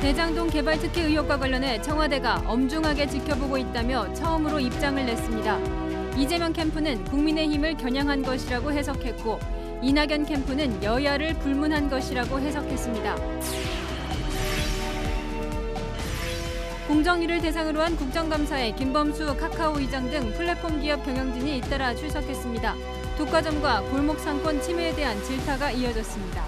대장동 개발 특혜 의혹과 관련해 청와대가 엄중하게 지켜보고 있다며 처음으로 입장을 냈습니다. 이재명 캠프는 국민의힘을 겨냥한 것이라고 해석했고 이낙연 캠프는 여야를 불문한 것이라고 해석했습니다. 공정위를 대상으로 한 국정감사에 김범수 카카오 이장 등 플랫폼 기업 경영진이 잇따라 출석했습니다. 독과점과 골목 상권 침해에 대한 질타가 이어졌습니다.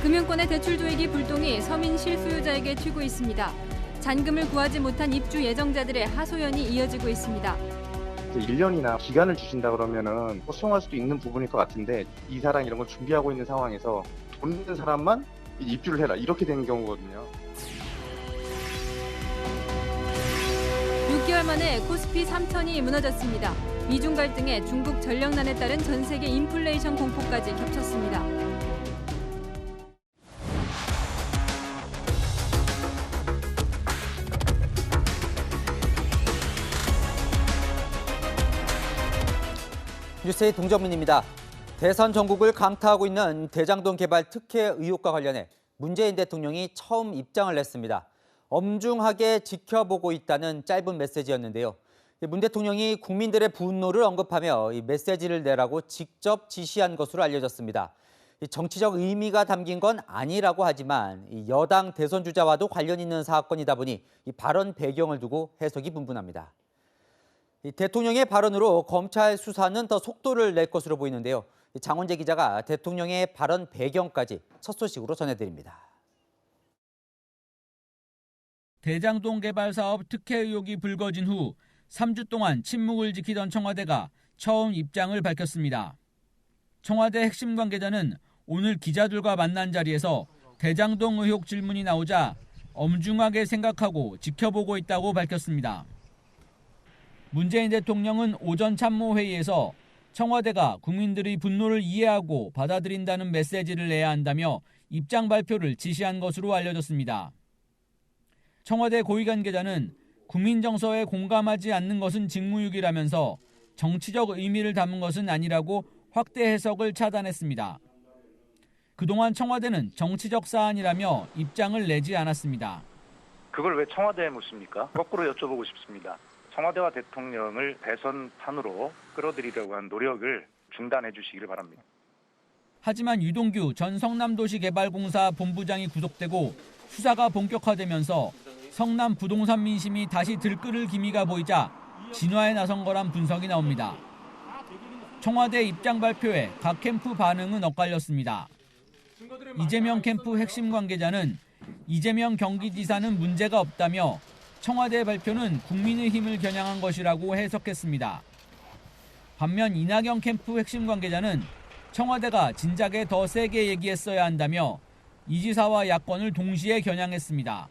금융권의 대출 조익이 불똥이 서민 실수요자에게 튀고 있습니다. 잔금을 구하지 못한 입주 예정자들의 하소연이 이어지고 있습니다. 1년이나 기간을 주신다 그러면은 수용할 수도 있는 부분일 것 같은데 이사랑 이런 걸 준비하고 있는 상황에서 돈 있는 사람만 입주를 해라 이렇게 되는 경우거든요. 6개월 만에 코스피 3천이 무너졌습니다. 미중 갈등에 중국 전력난에 따른 전 세계 인플레이션 공포까지 겹쳤습니다. 뉴스의 동정민입니다. 대선 전국을 강타하고 있는 대장동 개발 특혜 의혹과 관련해 문재인 대통령이 처음 입장을 냈습니다. 엄중하게 지켜보고 있다는 짧은 메시지였는데요. 문 대통령이 국민들의 분노를 언급하며 이 메시지를 내라고 직접 지시한 것으로 알려졌습니다. 정치적 의미가 담긴 건 아니라고 하지만 여당 대선 주자와도 관련 있는 사건이다 보니 이 발언 배경을 두고 해석이 분분합니다. 대통령의 발언으로 검찰 수사는 더 속도를 낼 것으로 보이는데요. 장원재 기자가 대통령의 발언 배경까지 첫 소식으로 전해드립니다. 대장동 개발 사업 특혜 의혹이 불거진 후 3주 동안 침묵을 지키던 청와대가 처음 입장을 밝혔습니다. 청와대 핵심 관계자는 오늘 기자들과 만난 자리에서 대장동 의혹 질문이 나오자 엄중하게 생각하고 지켜보고 있다고 밝혔습니다. 문재인 대통령은 오전 참모회의에서 청와대가 국민들의 분노를 이해하고 받아들인다는 메시지를 내야 한다며 입장 발표를 지시한 것으로 알려졌습니다. 청와대 고위 관계자는 국민 정서에 공감하지 않는 것은 직무유기라면서 정치적 의미를 담은 것은 아니라고 확대 해석을 차단했습니다. 그동안 청와대는 정치적 사안이라며 입장을 내지 않았습니다. 그걸 왜 청와대에 묻습니까? 거꾸로 여쭤보고 싶습니다. 청와대와 대통령을 대선판으로 끌어들이려고 한 노력을 중단해 주시기를 바랍니다. 하지만 유동규 전 성남도시개발공사 본부장이 구속되고 수사가 본격화되면서 성남 부동산 민심이 다시 들끓을 기미가 보이자 진화에 나선 거란 분석이 나옵니다. 청와대 입장 발표에 각 캠프 반응은 엇갈렸습니다. 이재명 캠프 핵심 관계자는 이재명 경기지사는 문제가 없다며 청와대 발표는 국민의힘을 겨냥한 것이라고 해석했습니다. 반면 이낙연 캠프 핵심 관계자는 청와대가 진작에 더 세게 얘기했어야 한다며 이 지사와 야권을 동시에 겨냥했습니다.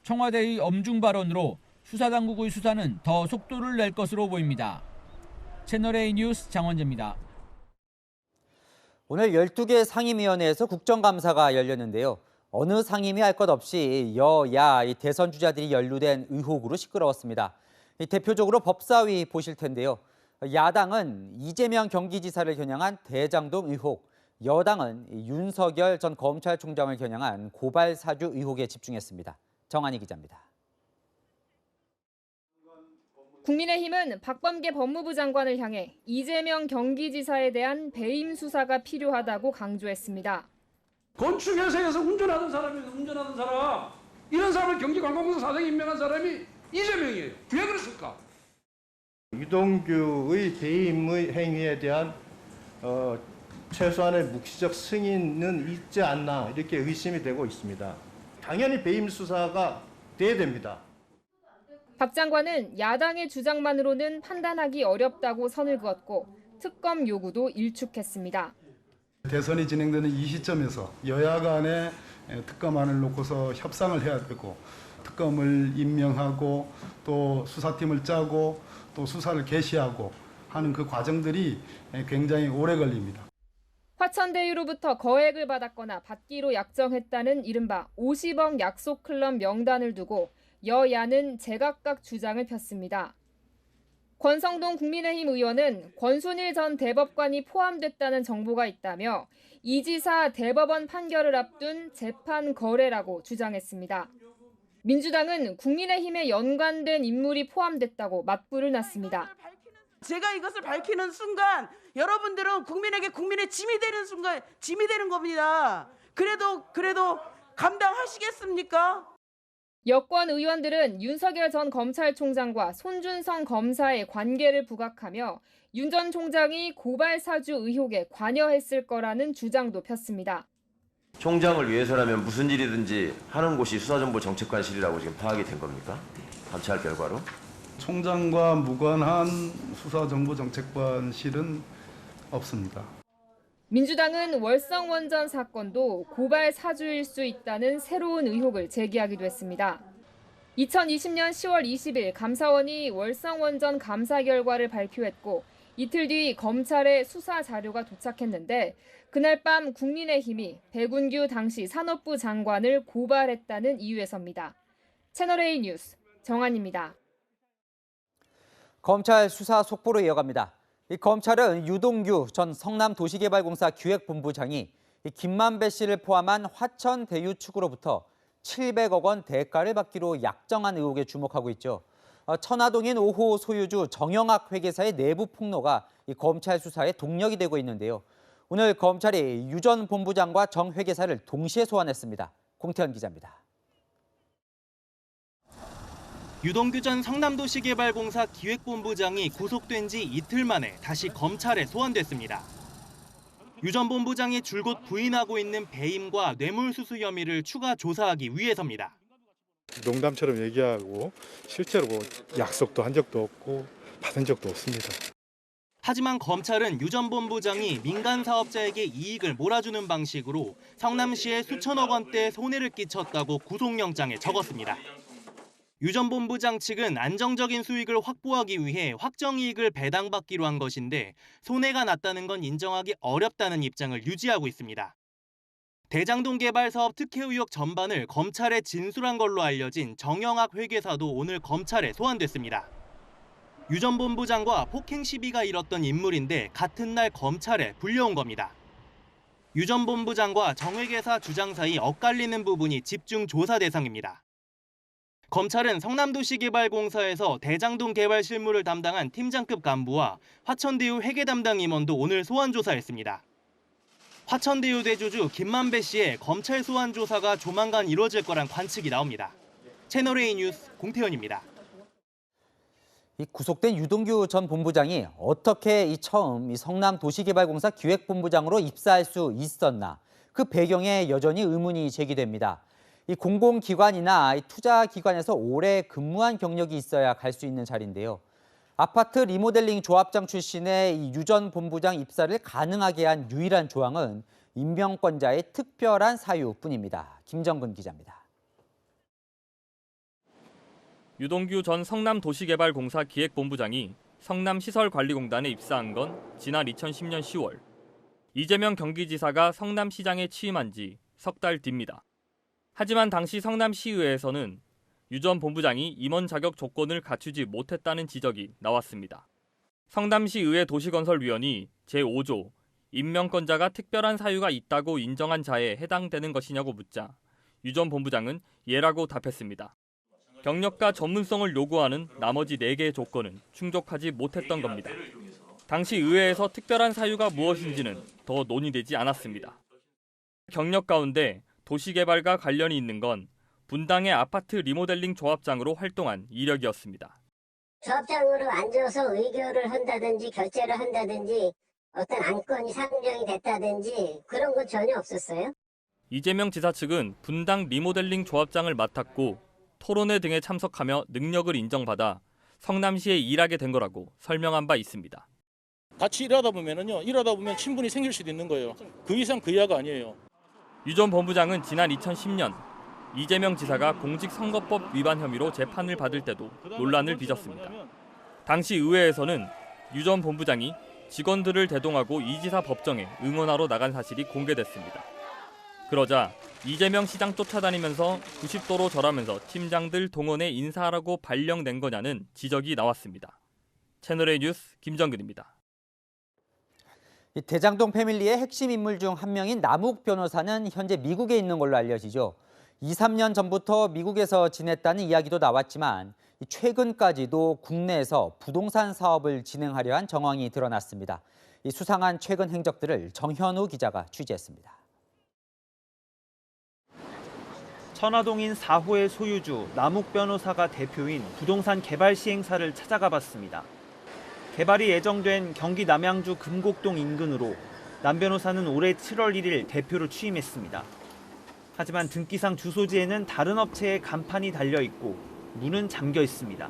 청와대의 엄중 발언으로 수사당국의 수사는 더 속도를 낼 것으로 보입니다. 채널A 뉴스 장원재입니다. 오늘 12개 상임위원회에서 국정감사가 열렸는데요. 어느 상임위 할 것 없이 여야 대선 주자들이 연루된 의혹으로 시끄러웠습니다. 대표적으로 법사위 보실 텐데요. 야당은 이재명 경기지사를 겨냥한 대장동 의혹, 여당은 윤석열 전 검찰총장을 겨냥한 고발 사주 의혹에 집중했습니다. 정한희 기자입니다. 국민의힘은 박범계 법무부 장관을 향해 이재명 경기지사에 대한 배임 수사가 필요하다고 강조했습니다. 건축회사에서 운전하던 사람, 이런 사람을 경기관광공사 사장에 임명한 사람이 이재명이에요. 왜 그랬을까? 유동규의 배임의 행위에 대한 최소한의 묵시적 승인은 있지 않나 이렇게 의심이 되고 있습니다. 당연히 배임 수사가 돼야 됩니다. 박 장관은 야당의 주장만으로는 판단하기 어렵다고 선을 그었고 특검 요구도 일축했습니다. 대선이 진행되는 이 시점에서 여야 간에 특검안을 놓고서 협상을 해야 되고 특검을 임명하고 또 수사팀을 짜고 또 수사를 개시하고 하는 그 과정들이 굉장히 오래 걸립니다. 화천대유로부터 거액을 받았거나 받기로 약정했다는 이른바 50억 약속 클럽 명단을 두고 여야는 제각각 주장을 폈습니다. 권성동 국민의힘 의원은 권순일 전 대법관이 포함됐다는 정보가 있다며 이 지사 대법원 판결을 앞둔 재판 거래라고 주장했습니다. 민주당은 국민의힘에 연관된 인물이 포함됐다고 맞불을 놨습니다. 제가 이것을 밝히는 순간 여러분들은 국민에게 국민의 짐이 되는 순간 짐이 되는 겁니다. 그래도 감당하시겠습니까? 여권 의원들은 윤석열 전 검찰총장과 손준성 검사의 관계를 부각하며 윤 전 총장이 고발 사주 의혹에 관여했을 거라는 주장도 폈습니다. 총장을 위해서라면 무슨 일이든지 하는 곳이 수사정보정책관실이라고 지금 파악이 된 겁니까? 감찰 결과로? 총장과 무관한 수사정보정책관실은 없습니다. 민주당은 월성원전 사건도 고발 사주일 수 있다는 새로운 의혹을 제기하기도 했습니다. 2020년 10월 20일 감사원이 월성원전 감사 결과를 발표했고 이틀 뒤 검찰에 수사 자료가 도착했는데 그날 밤 국민의힘이 백운규 당시 산업부 장관을 고발했다는 이유에서입니다. 채널A 뉴스 정한입니다. 검찰 수사 속보로 이어갑니다. 검찰은 유동규 전 성남도시개발공사 기획본부장이 김만배 씨를 포함한 화천 대유 측으로부터 700억 원 대가를 받기로 약정한 의혹에 주목하고 있죠. 천화동인 5호 소유주 정영학 회계사의 내부 폭로가 검찰 수사에 동력이 되고 있는데요. 오늘 검찰이 유 전 본부장과 정 회계사를 동시에 소환했습니다. 공태현 기자입니다. 유동규 전 성남도시개발공사 기획본부장이 구속된 지 이틀 만에 다시 검찰에 소환됐습니다. 유 전 본부장이 줄곧 부인하고 있는 배임과 뇌물수수 혐의를 추가 조사하기 위해서입니다. 농담처럼 얘기하고 실제로 약속도 한 적도 없고 받은 적도 없습니다. 하지만 검찰은 유 전 본부장이 민간 사업자에게 이익을 몰아주는 방식으로 성남시에 수천억 원대의 손해를 끼쳤다고 구속영장에 적었습니다. 유 전 본부장 측은 안정적인 수익을 확보하기 위해 확정이익을 배당받기로 한 것인데 손해가 났다는 건 인정하기 어렵다는 입장을 유지하고 있습니다. 대장동 개발 사업 특혜 의혹 전반을 검찰에 진술한 걸로 알려진 정영학 회계사도 오늘 검찰에 소환됐습니다. 유 전 본부장과 폭행 시비가 일었던 인물인데 같은 날 검찰에 불려온 겁니다. 유 전 본부장과 정 회계사 주장 사이 엇갈리는 부분이 집중 조사 대상입니다. 검찰은 성남도시개발공사에서 대장동 개발 실무를 담당한 팀장급 간부와 화천대유 회계 담당 임원도 오늘 소환 조사했습니다. 화천대유 대주주 김만배 씨의 검찰 소환 조사가 조만간 이뤄질 거란 관측이 나옵니다. 채널A 뉴스 공태현입니다. 이 구속된 유동규 전 본부장이 어떻게 처음 성남도시개발공사 기획본부장으로 입사할 수 있었나? 그 배경에 여전히 의문이 제기됩니다. 이 공공기관이나 투자기관에서 오래 근무한 경력이 있어야 갈 수 있는 자리인데요. 아파트 리모델링 조합장 출신의 유 전 본부장 입사를 가능하게 한 유일한 조항은 임명권자의 특별한 사유뿐입니다. 김정근 기자입니다. 유동규 전 성남도시개발공사 기획본부장이 성남시설관리공단에 입사한 건 지난 2010년 10월. 이재명 경기지사가 성남시장에 취임한 지 석 달 뒤입니다. 하지만 당시 성남시의회에서는 유 전 본부장이 임원 자격 조건을 갖추지 못했다는 지적이 나왔습니다. 성남시의회 도시건설위원이 제5조 임명권자가 특별한 사유가 있다고 인정한 자에 해당되는 것이냐고 묻자 유 전 본부장은 예라고 답했습니다. 경력과 전문성을 요구하는 나머지 4개의 조건은 충족하지 못했던 겁니다. 당시 의회에서 특별한 사유가 무엇인지는 더 논의되지 않았습니다. 경력 가운데 도시개발과 관련이 있는 건 분당의 아파트 리모델링 조합장으로 활동한 이력이었습니다. 조합장으로 앉아서 의결을 한다든지 결재를 한다든지 어떤 안건이 상정이 됐다든지 그런 건 전혀 없었어요. 이재명 지사 측은 분당 리모델링 조합장을 맡았고 토론회 등에 참석하며 능력을 인정받아 성남시에 일하게 된 거라고 설명한 바 있습니다. 같이 일하다 보면 친분이 생길 수도 있는 거예요. 그 이상 그 이하가 아니에요. 유 전 본부장은 지난 2010년 이재명 지사가 공직선거법 위반 혐의로 재판을 받을 때도 논란을 빚었습니다. 당시 의회에서는 유 전 본부장이 직원들을 대동하고 이 지사 법정에 응원하러 나간 사실이 공개됐습니다. 그러자 이재명 시장 쫓아다니면서 90도로 절하면서 팀장들 동원해 인사하라고 발령낸 거냐는 지적이 나왔습니다. 채널A 뉴스 김정근입니다. 이 대장동 패밀리의 핵심 인물 중 한 명인 남욱 변호사는 현재 미국에 있는 걸로 알려지죠. 2, 3년 전부터 미국에서 지냈다는 이야기도 나왔지만 최근까지도 국내에서 부동산 사업을 진행하려 한 정황이 드러났습니다. 이 수상한 최근 행적들을 정현우 기자가 취재했습니다. 천화동인 4호의 소유주 남욱 변호사가 대표인 부동산 개발 시행사를 찾아가 봤습니다. 개발이 예정된 경기 남양주 금곡동 인근으로 남 변호사는 올해 7월 1일 대표로 취임했습니다. 하지만 등기상 주소지에는 다른 업체의 간판이 달려 있고 문은 잠겨 있습니다.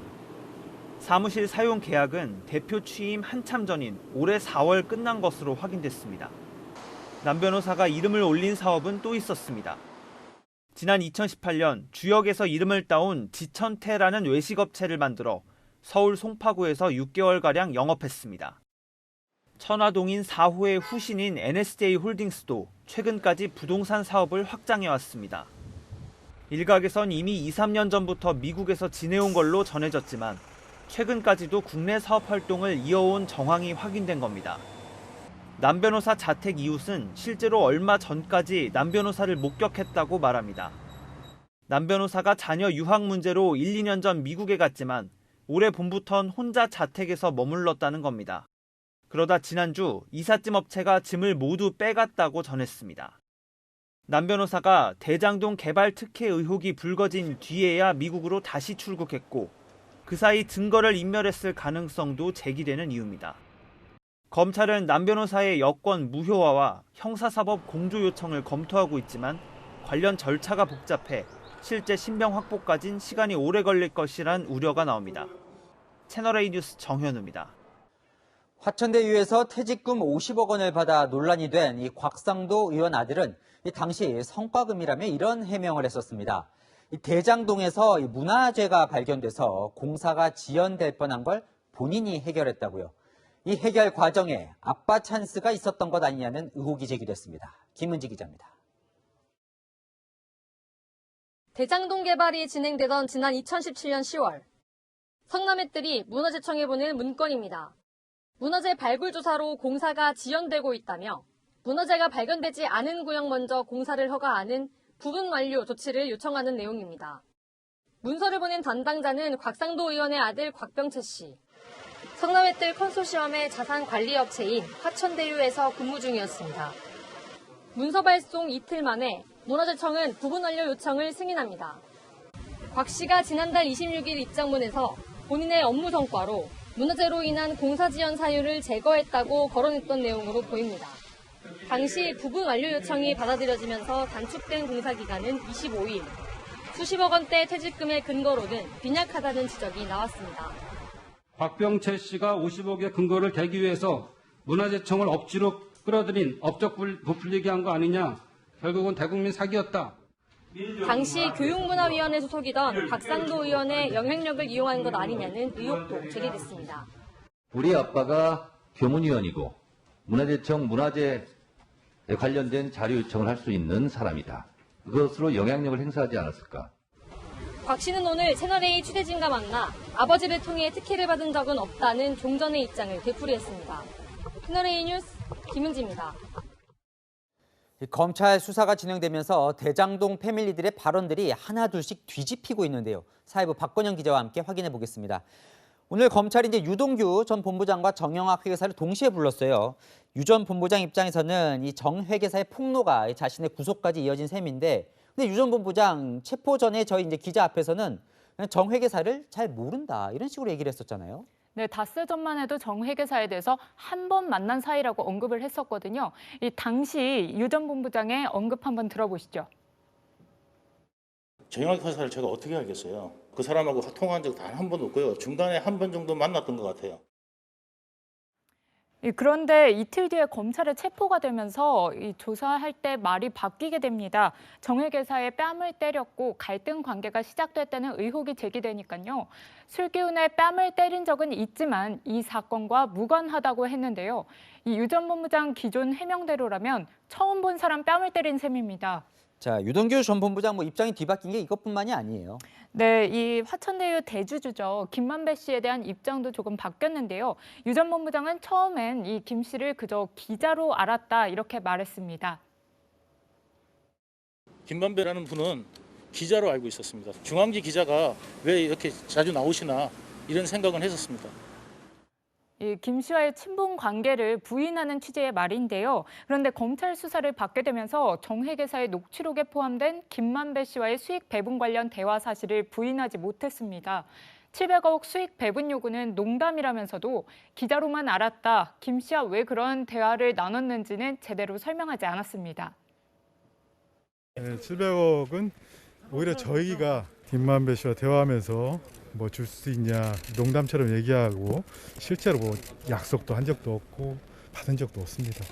사무실 사용 계약은 대표 취임 한참 전인 올해 4월 끝난 것으로 확인됐습니다. 남 변호사가 이름을 올린 사업은 또 있었습니다. 지난 2018년 주역에서 이름을 따온 지천태라는 외식업체를 만들어 서울 송파구에서 6개월가량 영업했습니다. 천화동인 4호의 후신인 NSJ홀딩스도 최근까지 부동산 사업을 확장해왔습니다. 일각에선 이미 2, 3년 전부터 미국에서 지내온 걸로 전해졌지만 최근까지도 국내 사업 활동을 이어온 정황이 확인된 겁니다. 남 변호사 자택 이웃은 실제로 얼마 전까지 남 변호사를 목격했다고 말합니다. 남 변호사가 자녀 유학 문제로 1, 2년 전 미국에 갔지만 올해 봄부턴 혼자 자택에서 머물렀다는 겁니다. 그러다 지난주 이삿짐 업체가 짐을 모두 빼갔다고 전했습니다. 남 변호사가 대장동 개발 특혜 의혹이 불거진 뒤에야 미국으로 다시 출국했고 그 사이 증거를 인멸했을 가능성도 제기되는 이유입니다. 검찰은 남 변호사의 여권 무효화와 형사사법 공조 요청을 검토하고 있지만 관련 절차가 복잡해 실제 신병 확보까진 시간이 오래 걸릴 것이란 우려가 나옵니다. 채널A 뉴스 정현우입니다. 화천대유에서 퇴직금 50억 원을 받아 논란이 된 이 곽상도 의원 아들은 당시 성과금이라며 이런 해명을 했었습니다. 대장동에서 문화재가 발견돼서 공사가 지연될 뻔한 걸 본인이 해결했다고요. 이 해결 과정에 아빠 찬스가 있었던 것 아니냐는 의혹이 제기됐습니다. 김은지 기자입니다. 대장동 개발이 진행되던 지난 2017년 10월, 성남의뜰이 문화재청에 보낸 문건입니다. 문화재 발굴 조사로 공사가 지연되고 있다며 문화재가 발견되지 않은 구역 먼저 공사를 허가하는 부분 완료 조치를 요청하는 내용입니다. 문서를 보낸 담당자는 곽상도 의원의 아들 곽병채 씨. 성남의뜰 컨소시엄의 자산관리업체인 화천대유에서 근무 중이었습니다. 문서 발송 이틀 만에 문화재청은 부분 완료 요청을 승인합니다. 곽 씨가 지난달 26일 입장문에서 본인의 업무 성과로 문화재로 인한 공사 지연 사유를 제거했다고 거론했던 내용으로 보입니다. 당시 부분 완료 요청이 받아들여지면서 단축된 공사 기간은 25일. 수십억 원대 퇴직금의 근거로는 빈약하다는 지적이 나왔습니다. 곽병채 씨가 50억의 근거를 대기 위해서 문화재청을 억지로 끌어들인 업적 부풀리게 한 거 아니냐. 결국은 대국민 사기였다. 당시 교육문화위원회 소속이던 곽상도 의원의 영향력을 이용한 것 아니냐는 의혹도 제기됐습니다. 우리 아빠가 교문위원이고 문화재청 문화재 관련된 자료 요청을 할 수 있는 사람이다. 그것으로 영향력을 행사하지 않았을까? 곽 씨는 오늘 채널A 취재진과 만나 아버지를 통해 특혜를 받은 적은 없다는 종전의 입장을 되풀이했습니다. 채널A 뉴스 김은지입니다. 검찰 수사가 진행되면서 대장동 패밀리들의 발언들이 하나둘씩 뒤집히고 있는데요. 사회부 박건영 기자와 함께 확인해 보겠습니다. 오늘 검찰이 이제 유동규 전 본부장과 정영학 회계사를 동시에 불렀어요. 유 전 본부장 입장에서는 이 정 회계사의 폭로가 자신의 구속까지 이어진 셈인데, 근데 유 전 본부장 체포 전에 저희 이제 기자 앞에서는 정 회계사를 잘 모른다 이런 식으로 얘기를 했었잖아요. 네, 닷새 전만 해도 정 회계사에 대해서 한 번 만난 사이라고 언급을 했었거든요. 이 당시 유 전 본부장의 언급 한번 들어보시죠. 정영학 회사를 제가 어떻게 알겠어요? 그 사람하고 통화한 적 단 한 번 없고요. 중간에 한 번 정도 만났던 것 같아요. 그런데 이틀 뒤에 검찰에 체포가 되면서 조사할 때 말이 바뀌게 됩니다. 정 회계사의 뺨을 때렸고 갈등 관계가 시작됐다는 의혹이 제기되니까요. 술 기운에 뺨을 때린 적은 있지만 이 사건과 무관하다고 했는데요. 이 유 전 본부장 기존 해명대로라면 처음 본 사람 뺨을 때린 셈입니다. 자, 유동규 전 본부장 입장이 뒤바뀐 게 이것뿐만이 아니에요. 네, 이 화천대유 대주주죠. 김만배 씨에 대한 입장도 조금 바뀌었는데요. 유 전 본부장은 처음엔 이 김 씨를 그저 기자로 알았다 이렇게 말했습니다. 김만배라는 분은 기자로 알고 있었습니다. 중앙지 기자가 왜 이렇게 자주 나오시나 이런 생각은 했었습니다. 이 김 씨와의 친분 관계를 부인하는 취지의 말인데요. 그런데 검찰 수사를 받게 되면서 정회계사의 녹취록에 포함된 김만배 씨와의 수익 배분 관련 대화 사실을 부인하지 못했습니다. 700억 수익 배분 요구는 농담이라면서도 기자로만 알았다. 김 씨와 왜 그런 대화를 나눴는지는 제대로 설명하지 않았습니다. 네, 700억은 오히려 저희가 김만배 씨와 대화하면서 뭐 줄 수 있냐 농담처럼 얘기하고 실제로 뭐 약속도 한 적도 없고 받은 적도 없습니다.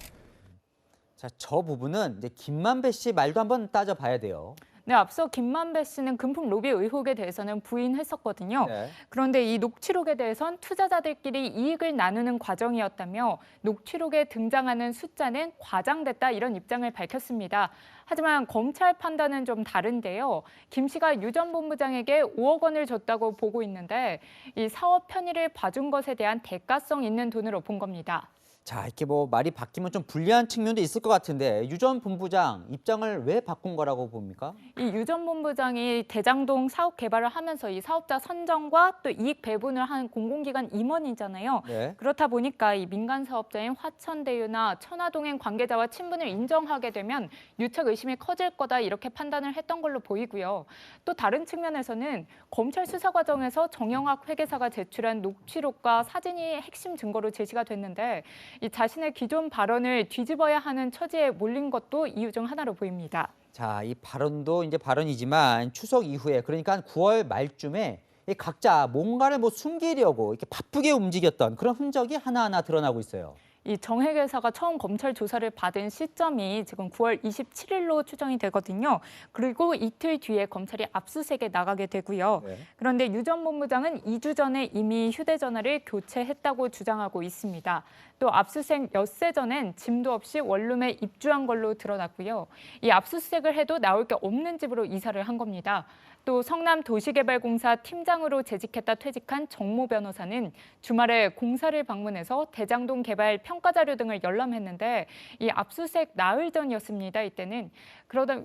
자, 저 부분은 이제 김만배 씨 말도 한번 따져봐야 돼요. 네, 앞서 김만배 씨는 금품 로비 의혹에 대해서는 부인했었거든요. 네. 그런데 이 녹취록에 대해선 투자자들끼리 이익을 나누는 과정이었다며 녹취록에 등장하는 숫자는 과장됐다 이런 입장을 밝혔습니다. 하지만 검찰 판단은 좀 다른데요. 김 씨가 유 전 본부장에게 5억 원을 줬다고 보고 있는데 이 사업 편의를 봐준 것에 대한 대가성 있는 돈으로 본 겁니다. 자, 이렇게 뭐 말이 바뀌면 좀 불리한 측면도 있을 것 같은데 유 전 본부장 입장을 왜 바꾼 거라고 봅니까? 이 유 전 본부장이 대장동 사업 개발을 하면서 이 사업자 선정과 또 이익 배분을 한 공공기관 임원이잖아요. 네. 그렇다 보니까 이 민간 사업자인 화천대유나 천화동행 관계자와 친분을 인정하게 되면 유착 의심이 커질 거다 이렇게 판단을 했던 걸로 보이고요. 또 다른 측면에서는 검찰 수사 과정에서 정영학 회계사가 제출한 녹취록과 사진이 핵심 증거로 제시가 됐는데 이 자신의 기존 발언을 뒤집어야 하는 처지에 몰린 것도 이유 중 하나로 보입니다. 자, 이 발언도 이제 발언이지만 추석 이후에 그러니까 한 9월 말쯤에 이 각자 뭔가를 뭐 숨기려고 이렇게 바쁘게 움직였던 그런 흔적이 하나하나 드러나고 있어요. 이 정회계사가 처음 검찰 조사를 받은 시점이 지금 9월 27일로 추정이 되거든요. 그리고 이틀 뒤에 검찰이 압수수색에 나가게 되고요. 네. 그런데 유 전 본부장은 2주 전에 이미 휴대전화를 교체했다고 주장하고 있습니다. 또 압수수색 엿새 전엔 짐도 없이 원룸에 입주한 걸로 드러났고요. 이 압수수색을 해도 나올 게 없는 집으로 이사를 한 겁니다. 또 성남도시개발공사 팀장으로 재직했다 퇴직한 정모 변호사는 주말에 공사를 방문해서 대장동 개발 평가 자료 등을 열람했는데 이 압수수색 나흘 전이었습니다. 이때는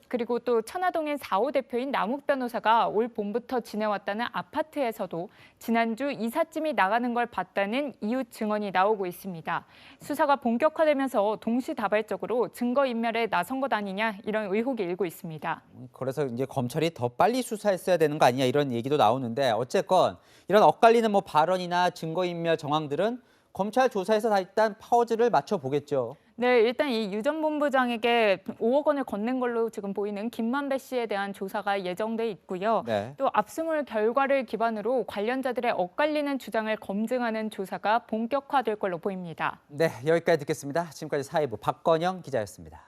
그리고 또 천화동인 4호 대표인 남욱 변호사가 올 봄부터 지내왔다는 아파트에서도 지난주 이삿짐이 나가는 걸 봤다는 이웃 증언이 나오고 있습니다. 수사가 본격화되면서 동시다발적으로 증거인멸에 나선 것 아니냐 이런 의혹이 일고 있습니다. 그래서 이제 검찰이 더 빨리 수사했어야 되는 거 아니냐 이런 얘기도 나오는데 어쨌건 이런 엇갈리는 뭐 발언이나 증거인멸 정황들은 검찰 조사에서 다 일단 파워즈를 맞춰 보겠죠. 네, 일단 이 유 전 본부장에게 5억 원을 건넨 걸로 지금 보이는 김만배 씨에 대한 조사가 예정돼 있고요. 네. 또 압수물 결과를 기반으로 관련자들의 엇갈리는 주장을 검증하는 조사가 본격화될 걸로 보입니다. 네, 여기까지 듣겠습니다. 지금까지 사회부 박건영 기자였습니다.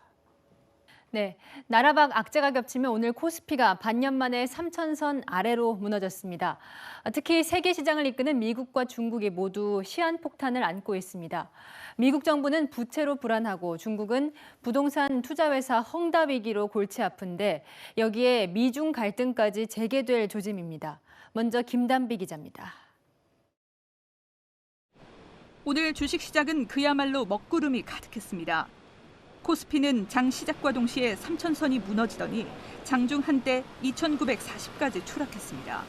네, 나라박 악재가 겹치며 오늘 코스피가 반년 만에 3,000선 아래로 무너졌습니다. 특히 세계 시장을 이끄는 미국과 중국이 모두 시한폭탄을 안고 있습니다. 미국 정부는 부채로 불안하고 중국은 부동산 투자회사 헝다 위기로 골치 아픈데 여기에 미중 갈등까지 재개될 조짐입니다. 먼저 김단비 기자입니다. 오늘 주식시장은 그야말로 먹구름이 가득했습니다. 코스피는 장 시작과 동시에 3,000선이 무너지더니 장중 한때 2,940까지 추락했습니다.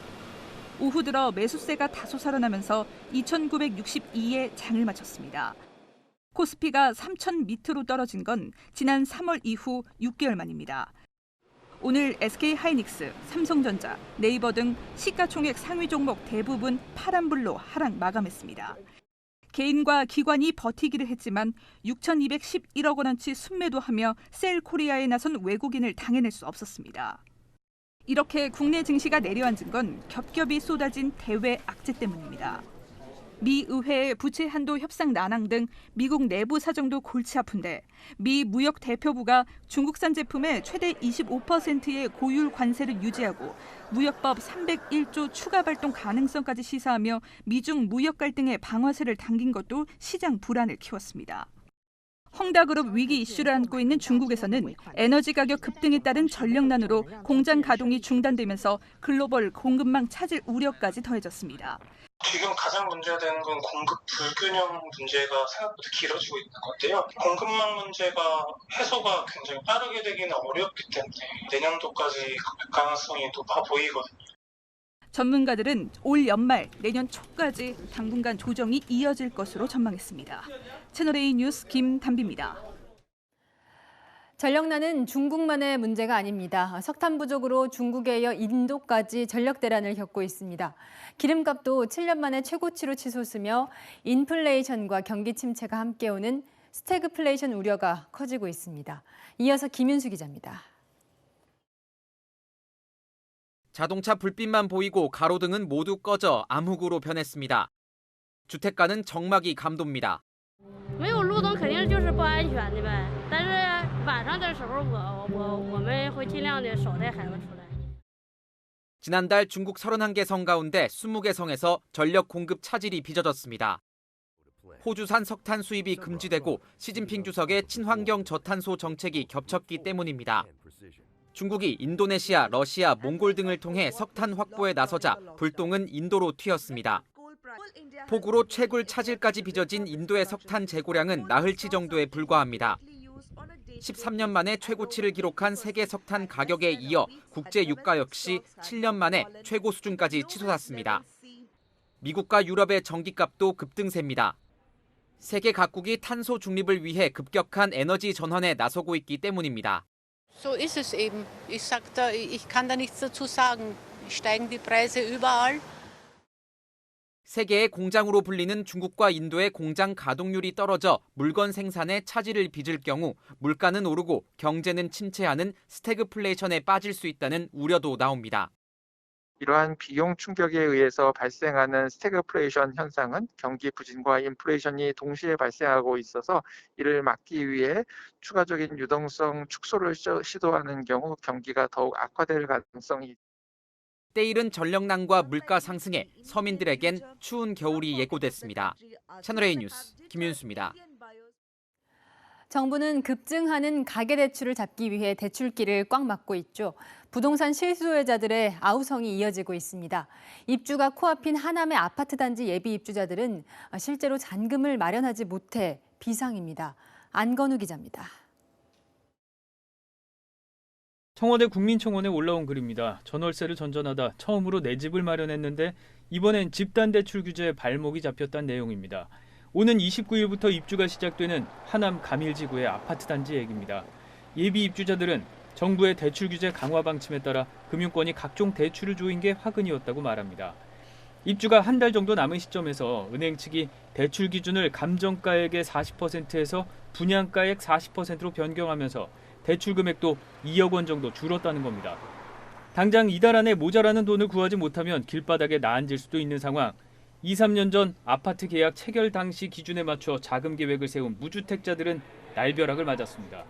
오후 들어 매수세가 다소 살아나면서 2,962에 장을 마쳤습니다. 코스피가 3,000 밑으로 떨어진 건 지난 3월 이후 6개월 만입니다. 오늘 SK하이닉스, 삼성전자, 네이버 등 시가총액 상위 종목 대부분 파란불로 하락 마감했습니다. 개인과 기관이 버티기를 했지만 6,211억 원어치 순매도하며 셀코리아에 나선 외국인을 당해낼 수 없었습니다. 이렇게 국내 증시가 내려앉은 건 겹겹이 쏟아진 대외 악재 때문입니다. 미 의회의 부채 한도 협상 난항 등 미국 내부 사정도 골치 아픈데 미 무역 대표부가 중국산 제품에 최대 25%의 고율 관세를 유지하고 무역법 301조 추가 발동 가능성까지 시사하며 미중 무역 갈등의 방아쇠를 당긴 것도 시장 불안을 키웠습니다. 헝다그룹 위기 이슈를 안고 있는 중국에서는 에너지 가격 급등에 따른 전력난으로 공장 가동이 중단되면서 글로벌 공급망 차질 우려까지 더해졌습니다. 지금 가장 문제가 되는 건 공급 불균형 문제가 생각보다 길어지고 있는 건데요. 공급망 문제가 해소가 굉장히 빠르게 되기는 어렵기 때문에 내년도까지 가능성이 높아 보이거든요. 전문가들은 올 연말, 내년 초까지 당분간 조정이 이어질 것으로 전망했습니다. 채널A 뉴스 김담비입니다. 전력난은 중국만의 문제가 아닙니다. 석탄 부족으로 중국에 이어 인도까지 전력 대란을 겪고 있습니다. 기름값도 7년 만에 최고치로 치솟으며 인플레이션과 경기 침체가 함께 오는 스태그플레이션 우려가 커지고 있습니다. 이어서 김윤수 기자입니다. 자동차 불빛만 보이고 가로등은 모두 꺼져 암흑으로 변했습니다. 주택가는 적막이 감돕니다. 没有路灯肯定就是不安全的呗。但是晚上的时候，我们会尽量的少带孩子出来。 지난달 중국 31개 성 가운데 20개 성에서 전력 공급 차질이 빚어졌습니다. 호주산 석탄 수입이 금지되고 시진핑 주석의 친환경 저탄소 정책이 겹쳤기 때문입니다. 중국이 인도네시아, 러시아, 몽골 등을 통해 석탄 확보에 나서자 불똥은 인도로 튀었습니다. 폭우로 채굴 차질까지 빚어진 인도의 석탄 재고량은 나흘치 정도에 불과합니다. 13년 만에 최고치를 기록한 세계 석탄 가격에 이어 국제 유가 역시 7년 만에 최고 수준까지 치솟았습니다. 미국과 유럽의 전기값도 급등세입니다. 세계 각국이 탄소 중립을 위해 급격한 에너지 전환에 나서고 있기 때문입니다. So ist es eben. Ich kann da nichts dazu sagen. Steigen die Preise überall. 세계의 공장으로 불리는 중국과 인도의 공장 가동률이 떨어져 물건 생산에 차질을 빚을 경우 물가는 오르고 경제는 침체하는 스태그플레이션에 빠질 수 있다는 우려도 나옵니다. 이러한 비용 충격에 의해서 발생하는 스태그플레이션 현상은 경기 부진과 인플레이션이 동시에 발생하고 있어서 이를 막기 위해 추가적인 유동성 축소를 시도하는 경우 경기가 더욱 악화될 가능성이 있습니다. 때이른 전력난과 물가 상승에 서민들에겐 추운 겨울이 예고됐습니다. 채널A 뉴스 김윤수입니다. 정부는 급증하는 가계대출을 잡기 위해 대출기를 꽉 막고 있죠. 부동산 실수요자들의 아우성이 이어지고 있습니다. 입주가 코앞인 하남의 아파트 단지 예비 입주자들은 실제로 잔금을 마련하지 못해 비상입니다. 안건우 기자입니다. 청와대 국민청원에 올라온 글입니다. 전월세를 전전하다 처음으로 내 집을 마련했는데 이번엔 집단대출 규제에 발목이 잡혔다는 내용입니다. 오는 29일부터 입주가 시작되는 하남 가밀지구의 아파트 단지 얘기입니다. 예비 입주자들은 정부의 대출 규제 강화 방침에 따라 금융권이 각종 대출을 조인 게 화근이었다고 말합니다. 입주가 한 달 정도 남은 시점에서 은행 측이 대출 기준을 감정가액의 40%에서 분양가액 40%로 변경하면서 대출 금액도 2억 원 정도 줄었다는 겁니다. 당장 이달 안에 모자라는 돈을 구하지 못하면 길바닥에 나앉을 수도 있는 상황. 2, 3년 전 아파트 계약 체결 당시 기준에 맞춰 자금 계획을 세운 무주택자들은 날벼락을 맞았습니다.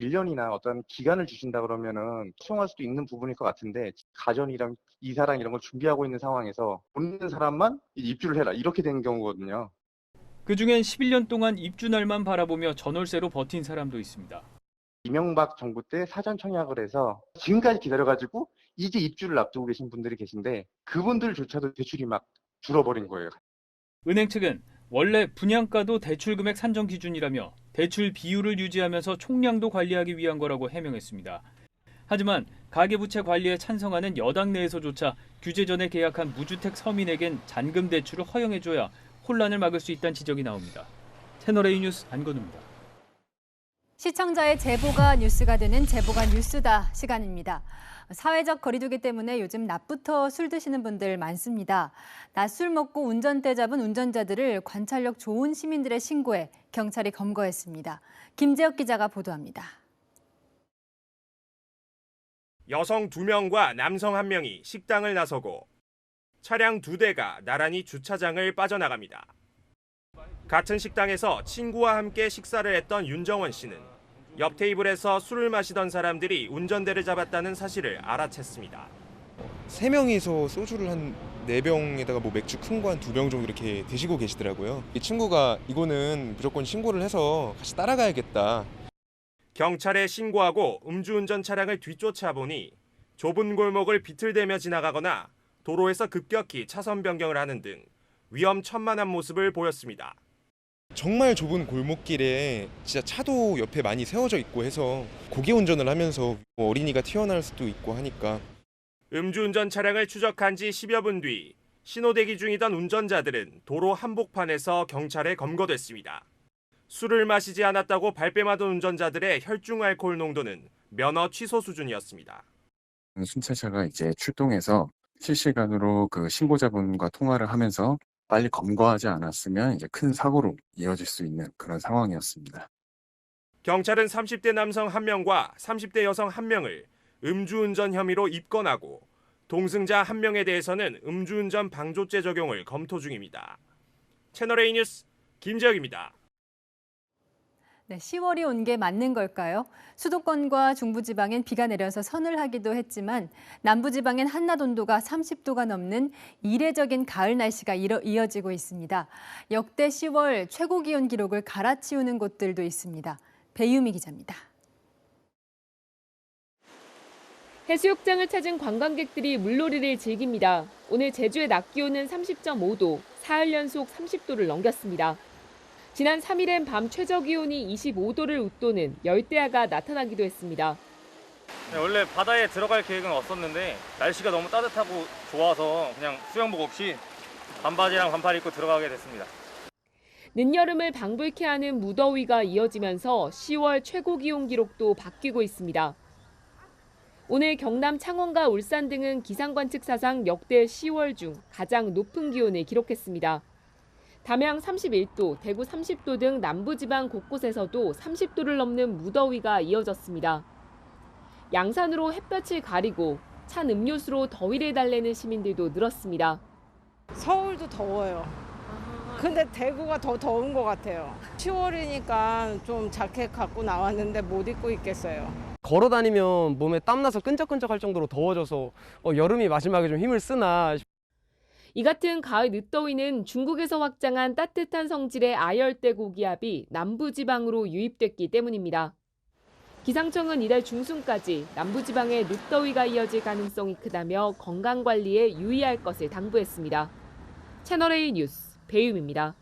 1년이나 어떤 기간을 주신다 그러면은 수용할 수도 있는 부분일 것 같은데 가전이랑 이사랑 이런 걸 준비하고 있는 상황에서 돈 있는 사람만 입주를 해라 이렇게 된 경우거든요. 그중엔 11년 동안 입주 날만 바라보며 전월세로 버틴 사람도 있습니다. 이명박 정부 때 사전 청약을 해서 지금까지 기다려가지고 이제 입주를 앞두고 계신 분들이 계신데 그분들조차도 대출이 막 줄어버린 거예요. 은행 측은 원래 분양가도 대출 금액 산정 기준이라며 대출 비율을 유지하면서 총량도 관리하기 위한 거라고 해명했습니다. 하지만 가계부채 관리에 찬성하는 여당 내에서조차 규제 전에 계약한 무주택 서민에겐 잔금 대출을 허용해줘야 혼란을 막을 수 있다는 지적이 나옵니다. 채널A 뉴스 안건우입니다. 시청자의 제보가 뉴스가 되는 제보가 뉴스다 시간입니다. 사회적 거리두기 때문에 요즘 낮부터 술 드시는 분들 많습니다. 낮술 먹고 운전대 잡은 운전자들을 관찰력 좋은 시민들의 신고에 경찰이 검거했습니다. 김재혁 기자가 보도합니다. 여성 2명과 남성 1명이 식당을 나서고 차량 2대가 나란히 주차장을 빠져나갑니다. 같은 식당에서 친구와 함께 식사를 했던 윤정원 씨는 옆 테이블에서 술을 마시던 사람들이 운전대를 잡았다는 사실을 알아챘습니다. 3명이서 소주를 한 4병에다가 뭐 맥주 큰 거 한 2병 정도 이렇게 드시고 계시더라고요. 이 친구가 이거는 무조건 신고를 해서 같이 따라가야겠다. 경찰에 신고하고 음주운전 차량을 뒤쫓아 보니 좁은 골목을 비틀대며 지나가거나 도로에서 급격히 차선 변경을 하는 등 위험천만한 모습을 보였습니다. 정말 좁은 골목길에 진짜 차도 옆에 많이 세워져 있고 해서 고개 운전을 하면서 어린이가 튀어나올 수도 있고 하니까. 음주운전 차량을 추적한 지 10여 분 뒤 신호대기 중이던 운전자들은 도로 한복판에서 경찰에 검거됐습니다. 술을 마시지 않았다고 발뺌하던 운전자들의 혈중 알코올 농도는 면허 취소 수준이었습니다. 순찰차가 이제 출동해서 실시간으로 그 신고자분과 통화를 하면서 빨리 검거하지 않았으면 이제 큰 사고로 이어질 수 있는 그런 상황이었습니다. 경찰은 30대 남성 1명과 30대 여성 1명을 음주운전 혐의로 입건하고 동승자 1명에 대해서는 음주운전 방조죄 적용을 검토 중입니다. 채널A 뉴스 김재혁입니다. 네, 10월이 온 게 맞는 걸까요? 수도권과 중부지방엔 비가 내려서 서늘하기도 했지만 남부지방엔 한낮 온도가 30도가 넘는 이례적인 가을 날씨가 이어지고 있습니다. 역대 10월 최고 기온 기록을 갈아치우는 곳들도 있습니다. 배유미 기자입니다. 해수욕장을 찾은 관광객들이 물놀이를 즐깁니다. 오늘 제주의 낮 기온은 30.5도, 사흘 연속 30도를 넘겼습니다. 지난 3일엔 밤 최저 기온이 25도를 웃도는 열대야가 나타나기도 했습니다. 네, 원래 바다에 들어갈 계획은 없었는데 날씨가 너무 따뜻하고 좋아서 그냥 수영복 없이 반바지랑 반팔 입고 들어가게 됐습니다. 늦여름을 방불케 하는 무더위가 이어지면서 10월 최고 기온 기록도 바뀌고 있습니다. 오늘 경남 창원과 울산 등은 기상관측 사상 역대 10월 중 가장 높은 기온을 기록했습니다. 담양 31도, 대구 30도 등 남부지방 곳곳에서도 30도를 넘는 무더위가 이어졌습니다. 양산으로 햇볕을 가리고 찬 음료수로 더위를 달래는 시민들도 늘었습니다. 서울도 더워요. 근데 대구가 더 더운 것 같아요. 10월이니까 좀 자켓 갖고 나왔는데 못 입고 있겠어요. 걸어 다니면 몸에 땀나서 끈적끈적할 정도로 더워져서 여름이 마지막에 좀 힘을 쓰나. 이 같은 가을 늦더위는 중국에서 확장한 따뜻한 성질의 아열대 고기압이 남부지방으로 유입됐기 때문입니다. 기상청은 이달 중순까지 남부지방에 늦더위가 이어질 가능성이 크다며 건강관리에 유의할 것을 당부했습니다. 채널A 뉴스 배유미입니다.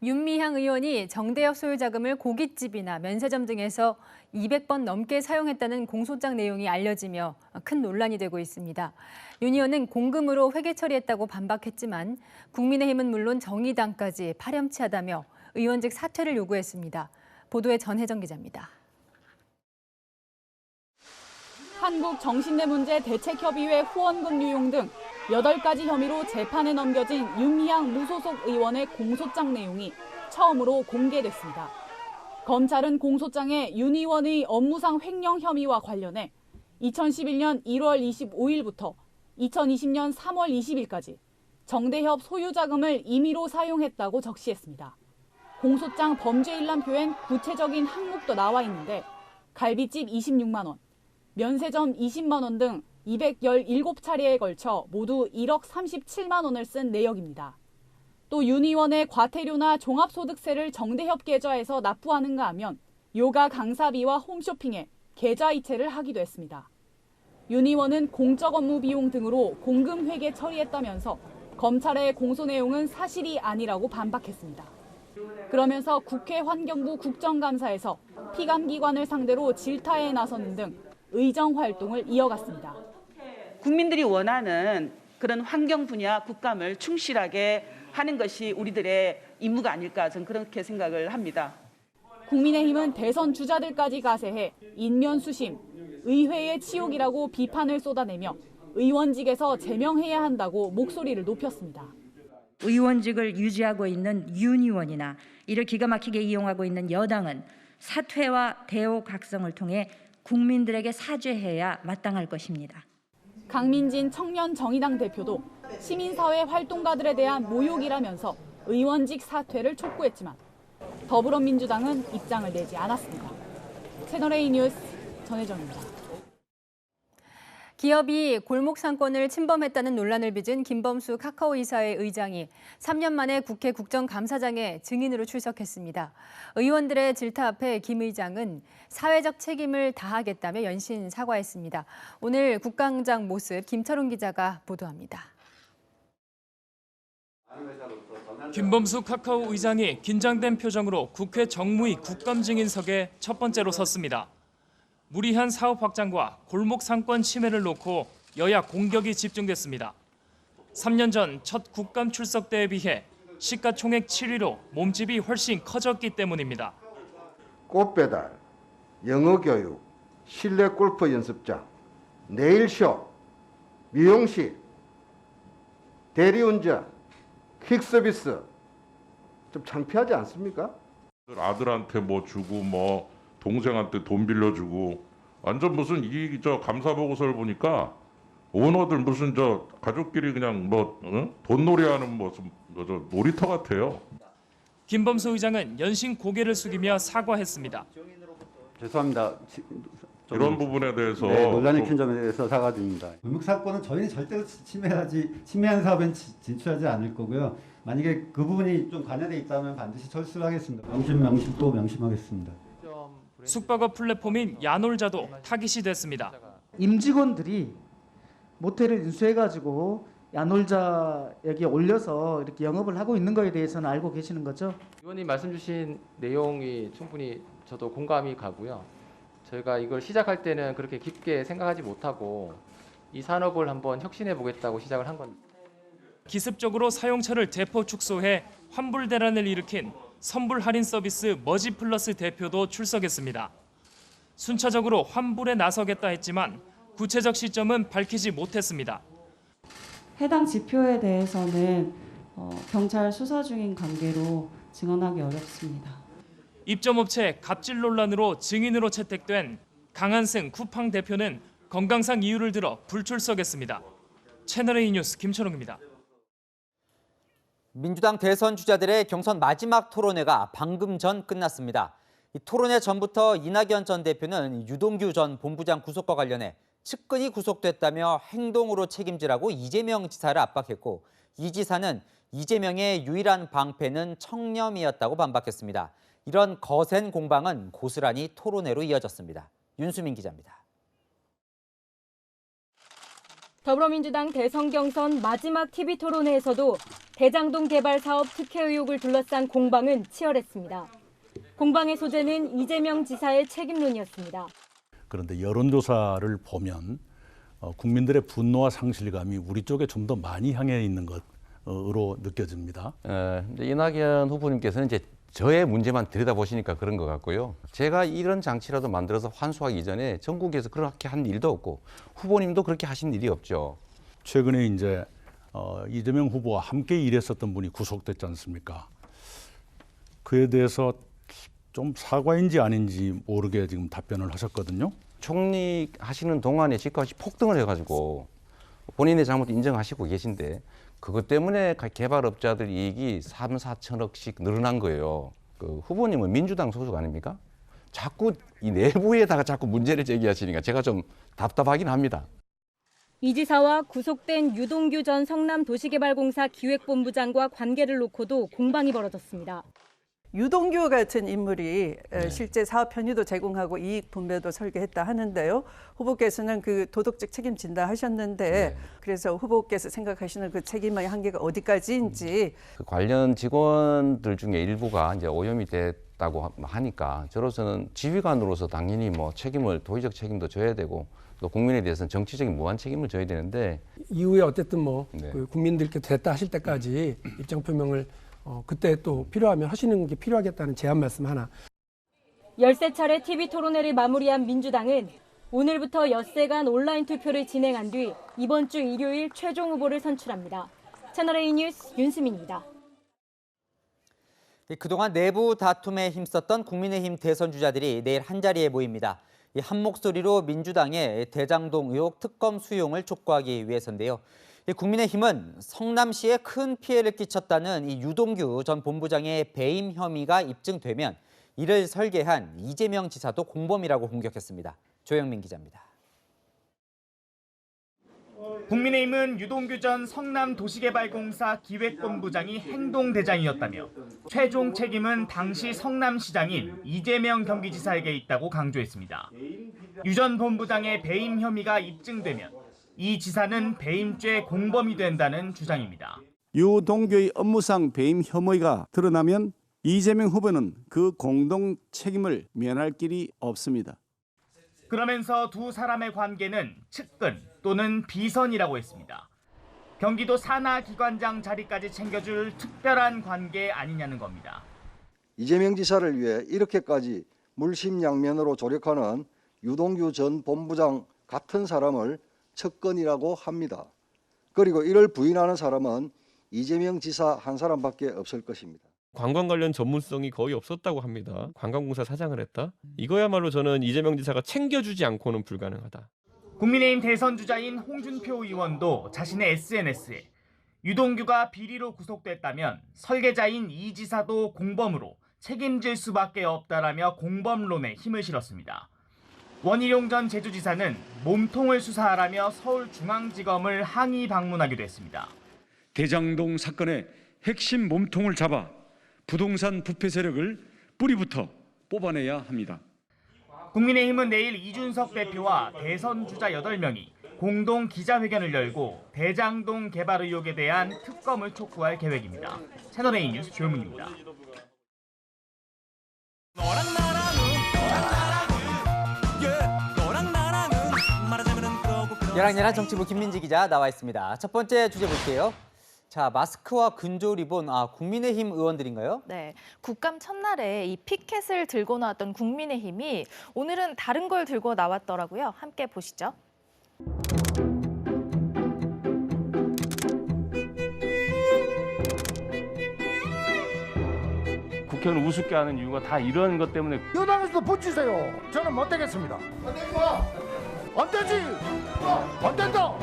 윤미향 의원이 정대협 소유 자금을 고깃집이나 면세점 등에서 200번 넘게 사용했다는 공소장 내용이 알려지며 큰 논란이 되고 있습니다. 윤 의원은 공금으로 회계 처리했다고 반박했지만 국민의힘은 물론 정의당까지 파렴치하다며 의원직 사퇴를 요구했습니다. 보도에 전혜정 기자입니다. 한국정신내문제대책협의회 후원금 유용 등 8가지 혐의로 재판에 넘겨진 윤미향 무소속 의원의 공소장 내용이 처음으로 공개됐습니다. 검찰은 공소장에 윤 의원의 업무상 횡령 혐의와 관련해 2011년 1월 25일부터 2020년 3월 20일까지 정대협 소유 자금을 임의로 사용했다고 적시했습니다. 공소장 범죄 일람표엔 구체적인 항목도 나와 있는데 갈비집 26만 원, 면세점 20만 원 등 217차례에 걸쳐 모두 1억 37만 원을 쓴 내역입니다. 또 윤 의원의 과태료나 종합소득세를 정대협 계좌에서 납부하는가 하면 요가 강사비와 홈쇼핑에 계좌이체를 하기도 했습니다. 윤 의원은 공적 업무 비용 등으로 공금 회계 처리했다면서 검찰의 공소 내용은 사실이 아니라고 반박했습니다. 그러면서 국회 환경부 국정감사에서 피감기관을 상대로 질타에 나서는 등 의정 활동을 이어갔습니다. 국민들이 원하는 그런 환경 분야 국감을 충실하게 하는 것이 우리들의 임무가 아닐까 저는 그렇게 생각을 합니다. 국민의힘은 대선 주자들까지 가세해 인면수심, 의회의 치욕이라고 비판을 쏟아내며 의원직에서 제명해야 한다고 목소리를 높였습니다. 의원직을 유지하고 있는 윤 의원이나 이를 기가 막히게 이용하고 있는 여당은 사퇴와 대오각성을 통해 국민들에게 사죄해야 마땅할 것입니다. 강민진 청년정의당 대표도 시민사회 활동가들에 대한 모욕이라면서 의원직 사퇴를 촉구했지만 더불어민주당은 입장을 내지 않았습니다. 채널A 뉴스 전혜정입니다. 기업이 골목 상권을 침범했다는 논란을 빚은 김범수 카카오 이사의 의장이 3년 만에 국회 국정감사장에 증인으로 출석했습니다. 의원들의 질타 앞에 김 의장은 사회적 책임을 다하겠다며 연신 사과했습니다. 오늘 국감장 모습 김철웅 기자가 보도합니다. 김범수 카카오 의장이 긴장된 표정으로 국회 정무위 국감증인석에 첫 번째로 섰습니다. 무리한 사업 확장과 골목 상권 침해를 놓고 여야 공격이 집중됐습니다. 3년 전 첫 국감 출석 때에 비해 시가총액 7위로 몸집이 훨씬 커졌기 때문입니다. 꽃배달, 영어교육, 실내 골프 연습장, 네일숍, 미용실, 대리운전, 퀵서비스 좀 창피하지 않습니까? 아들한테 뭐 주고 뭐 동생한테 돈 빌려주고 완전 무슨 이 감사 보고서를 보니까 오너들 무슨 가족끼리 그냥 돈놀이하는 무슨 놀이터 같아요. 김범수 의장은 연신 고개를 숙이며 사과했습니다. 죄송합니다. 이런 부분에 대해서 논란이 큰 점에 대해서 사과드립니다. 골목 사건은 저희는 절대로 침해한 사업엔 진출하지 않을 거고요. 만약에 그 부분이 좀 관여돼 있다면 반드시 철수를 하겠습니다. 명심 또 명심하겠습니다. 숙박업 플랫폼인 야놀자도 타깃이 됐습니다. 임직원들이 모텔을 인수해가지고 야놀자 여기에 올려서 이렇게 영업을 하고 있는 거에 대해서는 알고 계시는 거죠? 의원님 말씀 주신 내용이 충분히 저도 공감이 가고요. 저희가 이걸 시작할 때는 그렇게 깊게 생각하지 못하고 이 산업을 한번 혁신해 보겠다고 시작을 한 겁니다. 기습적으로 사용처를 대폭 축소해 환불 대란을 일으킨 선불 할인 서비스 머지플러스 대표도 출석했습니다. 순차적으로 환불에 나서겠다 했지만 구체적 시점은 밝히지 못했습니다. 해당 지표에 대해서는 경찰 수사 중인 관계로 증언하기 어렵습니다. 입점업체 갑질 논란으로 증인으로 채택된 강한승 쿠팡 대표는 건강상 이유를 들어 불출석했습니다. 채널A 뉴스 김철웅입니다. 민주당 대선 주자들의 경선 마지막 토론회가 방금 전 끝났습니다. 이 토론회 전부터 이낙연 전 대표는 유동규 전 본부장 구속과 관련해 측근이 구속됐다며 행동으로 책임지라고 이재명 지사를 압박했고, 이 지사는 이재명의 유일한 방패는 청렴이었다고 반박했습니다. 이런 거센 공방은 고스란히 토론회로 이어졌습니다. 윤수민 기자입니다. 더불어민주당 대선 경선 마지막 TV 토론회에서도 대장동 개발 사업 특혜 의혹을 둘러싼 공방은 치열했습니다. 공방의 소재는 이재명 지사의 책임론이었습니다. 그런데 여론조사를 보면 국민들의 분노와 상실감이 우리 쪽에 좀 더 많이 향해 있는 것으로 느껴집니다. 이낙연 후보님께서는 이제 저의 문제만 들여다보시니까 그런 것 같고요. 제가 이런 장치라도 만들어서 환수하기 이전에 전국에서 그렇게 한 일도 없고 후보님도 그렇게 하신 일이 없죠. 최근에 이제 이재명 후보와 함께 일했었던 분이 구속됐지 않습니까? 그에 대해서 좀 사과인지 아닌지 모르게 지금 답변을 하셨거든요. 총리 하시는 동안에 집값이 폭등을 해가지고 본인의 잘못 인정하시고 계신데 그것 때문에 개발업자들 이익이 3, 4천억씩 늘어난 거예요. 그 후보님은 민주당 소속 아닙니까? 자꾸 이 내부에다가 자꾸 문제를 제기하시니까 제가 좀 답답하긴 합니다. 이 지사와 구속된 유동규 전 성남도시개발공사 기획본부장과 관계를 놓고도 공방이 벌어졌습니다. 유동규 같은 인물이 실제 사업 편의도 제공하고 이익 분배도 설계했다 하는데요. 후보께서는 그 도덕적 책임진다 하셨는데 그래서 후보께서 생각하시는 그 책임의 한계가 어디까지인지. 그 관련 직원들 중에 일부가 이제 오염이 됐다고 하니까 저로서는 지휘관으로서 당연히 뭐 도의적 책임도 져야 되고 또 국민에 대해서는 정치적인 무한 책임을 져야 되는데 이후에 어쨌든 그 국민들께 됐다 하실 때까지 입장 표명을 그때 또 필요하면 하시는 게 필요하겠다는 제안 말씀 하나. 13차례 TV 토론회를 마무리한 민주당은 오늘부터 엿새간 온라인 투표를 진행한 뒤 이번 주 일요일 최종 후보를 선출합니다. 채널A 뉴스 윤수민입니다. 그동안 내부 다툼에 힘썼던 국민의힘 대선 주자들이 내일 한자리에 모입니다. 한 목소리로 민주당의 대장동 의혹 특검 수용을 촉구하기 위해서인데요. 국민의힘은 성남시에 큰 피해를 끼쳤다는 유동규 전 본부장의 배임 혐의가 입증되면 이를 설계한 이재명 지사도 공범이라고 공격했습니다. 조영민 기자입니다. 국민의힘은 유동규 전 성남도시개발공사 기획본부장이 행동대장이었다며 최종 책임은 당시 성남시장인 이재명 경기지사에게 있다고 강조했습니다. 유 전 본부장의 배임 혐의가 입증되면 이 지사는 배임죄 공범이 된다는 주장입니다. 유동규의 업무상 배임 혐의가 드러나면 이재명 후보는 그 공동 책임을 면할 길이 없습니다. 그러면서 두 사람의 관계는 측근 또는 비선이라고 했습니다. 경기도 산하기관장 자리까지 챙겨줄 특별한 관계 아니냐는 겁니다. 이재명 지사를 위해 이렇게까지 물심양면으로 조력하는 유동규 전 본부장 같은 사람을 측근이라고 합니다. 그리고 이를 부인하는 사람은 이재명 지사 한 사람밖에 없을 것입니다. 관광 관련 전문성이 거의 없었다고 합니다. 관광공사 사장을 했다? 이거야말로 저는 이재명 지사가 챙겨주지 않고는 불가능하다. 국민의힘 대선 주자인 홍준표 의원도 자신의 SNS에 유동규가 비리로 구속됐다면 설계자인 이 지사도 공범으로 책임질 수밖에 없다라며 공범론에 힘을 실었습니다. 원희룡 전 제주지사는 몸통을 수사하라며 서울중앙지검을 항의 방문하기도 했습니다. 대장동 사건의 핵심 몸통을 잡아 부동산 부패 세력을 뿌리부터 뽑아내야 합니다. 국민의힘은 내일 이준석 대표와 대선 주자 8명이 공동 기자회견을 열고 대장동 개발 의혹에 대한 특검을 촉구할 계획입니다. 채널A 뉴스 조현문입니다. 열악열한 정치부 김민지 기자 나와 있습니다. 첫 번째 주제 볼게요. 자, 마스크와 근조 리본, 국민의힘 의원들인가요? 네, 국감 첫날에 이 피켓을 들고 나왔던 국민의힘이 오늘은 다른 걸 들고 나왔더라고요. 함께 보시죠. 국회의원 우습게 하는 이유가 다 이런 것 때문에. 여당에서도 붙이세요. 저는 못 되겠습니다. 안 되지. 안 된다.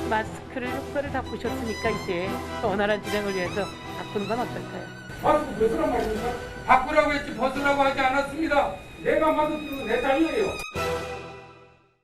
마스크를 흑발을 다 보셨으니까 이제 원활한 진행을 위해서 바꾸는 건 어떨까요? 마스크 벗으란 말입니까? 바꾸라고 했지 벗으라고 하지 않았습니다. 내가 만든 내 땅이에요.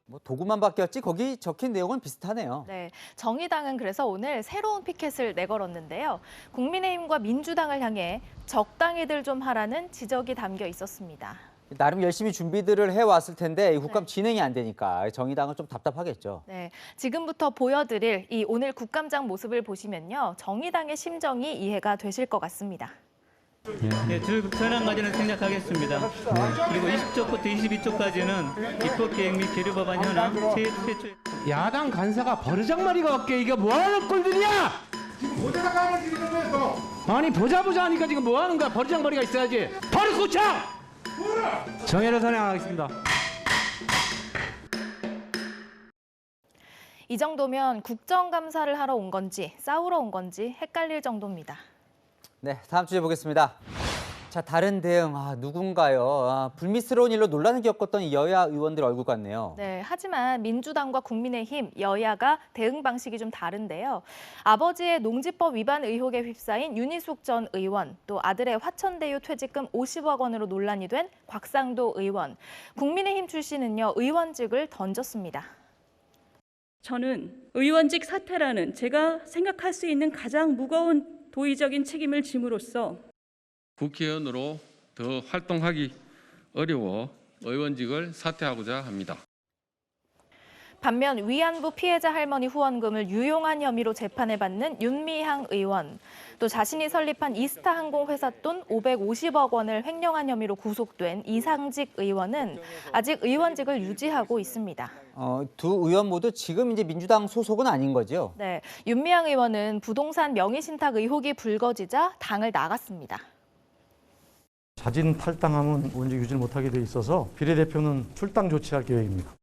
뭐 도구만 바뀌었지 거기 적힌 내용은 비슷하네요. 네, 정의당은 그래서 오늘 새로운 피켓을 내걸었는데요. 국민의힘과 민주당을 향해 적당히들 좀 하라는 지적이 담겨 있었습니다. 나름 열심히 준비들을 해왔을 텐데 국감 진행이 안 되니까 정의당은 좀 답답하겠죠. 네, 지금부터 보여드릴 이 오늘 국감장 모습을 보시면요. 정의당의 심정이 이해가 되실 것 같습니다. 네, 전환 과제는 생략하겠습니다. 그리고 20조부터 22조까지는 입법계획 및 계류법안 현황 최초. 야당 간사가 버르장머리가 없게 이게 뭐하는 꼴들이야? 보자가 가만 지금 해서. 아니 보자 하니까 지금 뭐하는 거야? 버르장머리가 있어야지. 버릇 고쳐! 정의를 선양하겠습니다. 이 정도면 국정감사를 하러 온 건지 싸우러 온 건지 헷갈릴 정도입니다. 네, 다음 주제 보겠습니다. 자, 다른 대응, 누군가요? 불미스러운 일로 논란을 겪었던 여야 의원들 얼굴 같네요. 네, 하지만 민주당과 국민의힘, 여야가 대응 방식이 좀 다른데요. 아버지의 농지법 위반 의혹에 휩싸인 윤희숙 전 의원, 또 아들의 화천대유 퇴직금 50억 원으로 논란이 된 곽상도 의원. 국민의힘 출신은요, 의원직을 던졌습니다. 저는 의원직 사퇴라는 제가 생각할 수 있는 가장 무거운 도의적인 책임을 짐으로써 국회의원으로 더 활동하기 어려워 의원직을 사퇴하고자 합니다. 반면 위안부 피해자 할머니 후원금을 유용한 혐의로 재판을 받는 윤미향 의원, 또 자신이 설립한 이스타항공 회사 돈 550억 원을 횡령한 혐의로 구속된 이상직 의원은 아직 의원직을 유지하고 있습니다. 두 의원 모두 지금 이제 민주당 소속은 아닌 거죠? 네, 윤미향 의원은 부동산 명의신탁 의혹이 불거지자 당을 나갔습니다. 자진 탈당하면 의원직 유지를 못하게 돼 있어서 비례대표는 출당 조치할 계획입니다.